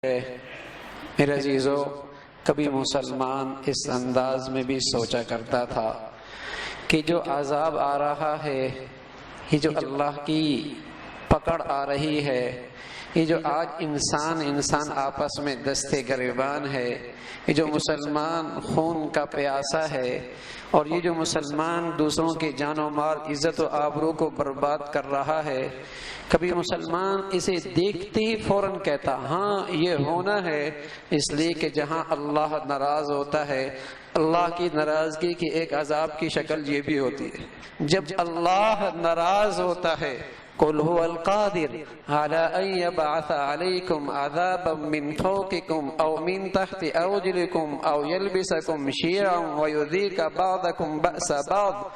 میرے عزیزو، کبھی مسلمان اس انداز میں بھی سوچا کرتا تھا کہ جو عذاب آ رہا ہے، یہ جو اللہ کی پکڑ آ رہی ہے، یہ جو آج انسان آپس میں دستے گریبان ہے، یہ جو مسلمان خون کا پیاسا ہے، اور یہ جو مسلمان دوسروں کے جان و مال، عزت و آبرو کو برباد کر رہا ہے، کبھی مسلمان اسے دیکھتے ہی فوراً کہتا ہاں یہ ہونا ہے، اس لیے کہ جہاں اللہ ناراض ہوتا ہے، اللہ کی ناراضگی کی ایک عذاب کی شکل یہ بھی ہوتی ہے۔ جب اللہ ناراض ہوتا ہے، قُلْ هُوَ الْقَادِرُ عَلَىٰ أَن يَبْعَثَ عَلَيْكُمْ عَذَابًا مِّن فَوْقِكُمْ أَوْ مِن تَحْتِ أَرْجُلِكُمْ أَوْ يَلْبِسَكُمْ شِيَعًا وَيُذِيقَ بَعْضَكُمْ بَأْسَ بَعْضٍ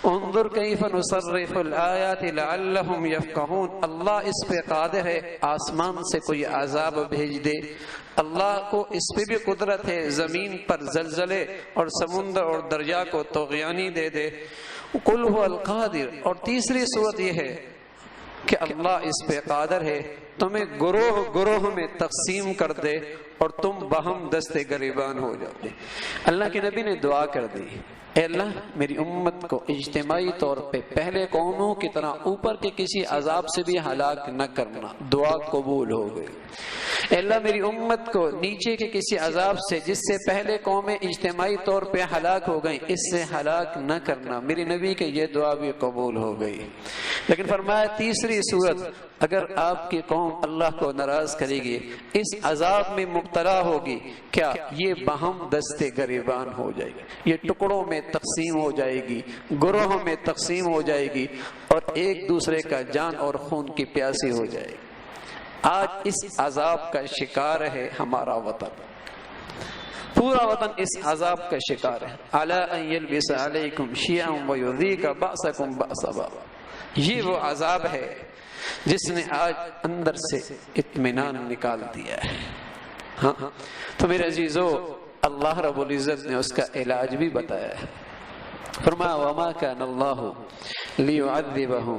انظر كيف نصرف الآيات لعلهم يفقهون۔ اللہ اس پہ قادر ہے آسمان سے کوئی عذاب بھیج دے، اللہ کو اس پہ بھی قدرت ہے زمین پر زلزلے اور سمندر اور دریا کو طغیانی دے دے۔ قُلْ هُوَ الْقَادِرُ۔ اور تیسری صورت یہ ہے کہ اللہ اس پہ قادر ہے تمہیں گروہ میں تقسیم کر دے اور تم باہم دستے گریبان ہو جاؤ۔ اللہ کے نبی نے دعا کر دی، اے اللہ میری امت کو اجتماعی طور پہ پہلے قوموں کی طرح اوپر کے کسی عذاب سے بھی ہلاک نہ کرنا۔ دعا قبول ہو گئی۔ اے اللہ میری امت کو نیچے کے کسی عذاب سے جس سے پہلے قومیں اجتماعی طور پہ ہلاک ہو گئیں، اس سے ہلاک نہ کرنا۔ میری نبی کی یہ دعا بھی قبول ہو گئی۔ لیکن فرمایا تیسری صورت، اگر آپ کی قوم اللہ کو ناراض کرے گی، اس عذاب میں مبتلا ہوگی، کیا یہ باہم دستے گریبان ہو جائے گی، یہ ٹکڑوں میں تقسیم ہو جائے گی، گروہوں میں تقسیم ہو جائے گی، اور ایک دوسرے کا جان اور خون کی پیاسی ہو جائے گی۔ آج اس عذاب کا شکار ہے ہمارا وطن، پورا وطن اس عذاب کا شکار ہے۔ عَلَىٰ أَن يَلْبِسَ عَلَيْكُمْ شِيَعًا وَيُذِيقَ بَأْسَكُمْ بَأْسَ بَعْضٍ۔ یہ وہ عذاب ہے جس نے آج اندر سے اطمینان نکال دیا ہے۔ ہاں تو میرے عزیزو، اللہ رب العزت نے اس کا علاج بھی بتایا ہے۔ فرمایا وَمَا كَانَ اللَّهُ لِيُعَذِّبَهُمْ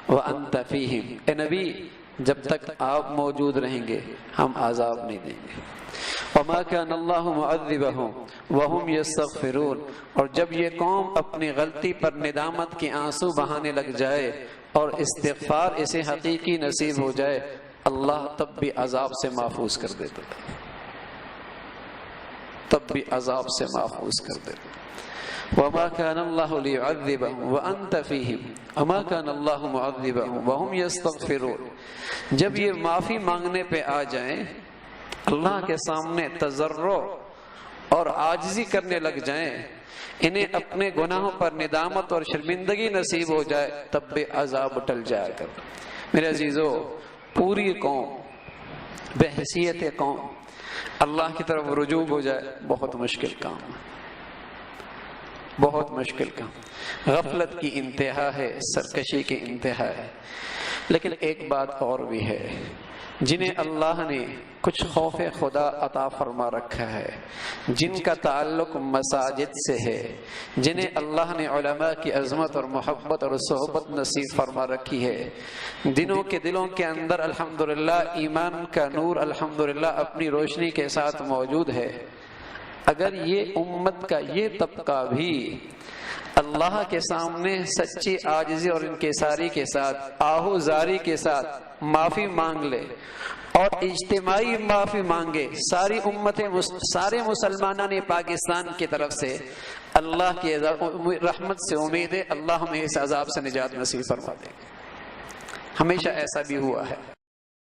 وَأَنْتَ فِيهِمْ۔ اے نبی، جب تک آپ موجود رہیں گے ہم عذاب نہیں دیں گے۔ وَمَا كَانَ اللَّهُ مُعَذِّبَهُمْ وَهُمْ يَسْتَغْفِرُونَ۔ اور جب یہ قوم اپنی غلطی پر ندامت کے آنسو بہانے لگ جائے اور استغفار اسے حقیقی نصیب ہو جائے، اللہ تب بھی عذاب سے محفوظ کر دیتا، تب بھی عذاب سے محفوظ کر دیتا۔ وَمَا كَانَ اللَّهُ لِيُعَذِّبَهُمْ وَأَنْتَ فِيهِمْ وَمَا كَانَ اللَّهُ مُعَذِّبَهُمْ وَهُمْ يَسْتَغْفِرُونَ۔ جب یہ معافی مانگنے پہ آ جائیں، اللہ کے سامنے تضرع اور عاجزی کرنے لگ جائیں، انہیں اپنے گناہوں پر ندامت اور شرمندگی نصیب ہو جائے، تب بھی عذاب ٹل جایا کر۔ میرے عزیزو، پوری قوم بحیثیت قوم اللہ کی طرف رجوع ہو جائے، بہت مشکل کام ہے، بہت مشکل کام۔ غفلت کی انتہا ہے، سرکشی کی انتہا ہے۔ لیکن ایک بات اور بھی ہے، جنہیں اللہ نے کچھ خوف خدا عطا فرما رکھا ہے، جن کا تعلق مساجد سے ہے، جنہیں اللہ نے علماء کی عظمت اور محبت اور صحبت نصیب فرما رکھی ہے، دلوں کے اندر الحمدللہ ایمان کا نور الحمدللہ اپنی روشنی کے ساتھ موجود ہے، اگر یہ امت کا یہ طبقہ بھی اللہ کے سامنے سچی عاجزی اور انکساری کے ساتھ، آہوزاری کے ساتھ معافی مانگ لے اور اجتماعی معافی مانگے، ساری امتیں، سارے مسلمانوں نے پاکستان کی طرف سے، اللہ کی رحمت سے امید ہے اللہ ہمیں اس عذاب سے نجات نصیب فرما دے۔ ہمیشہ ایسا بھی ہوا ہے۔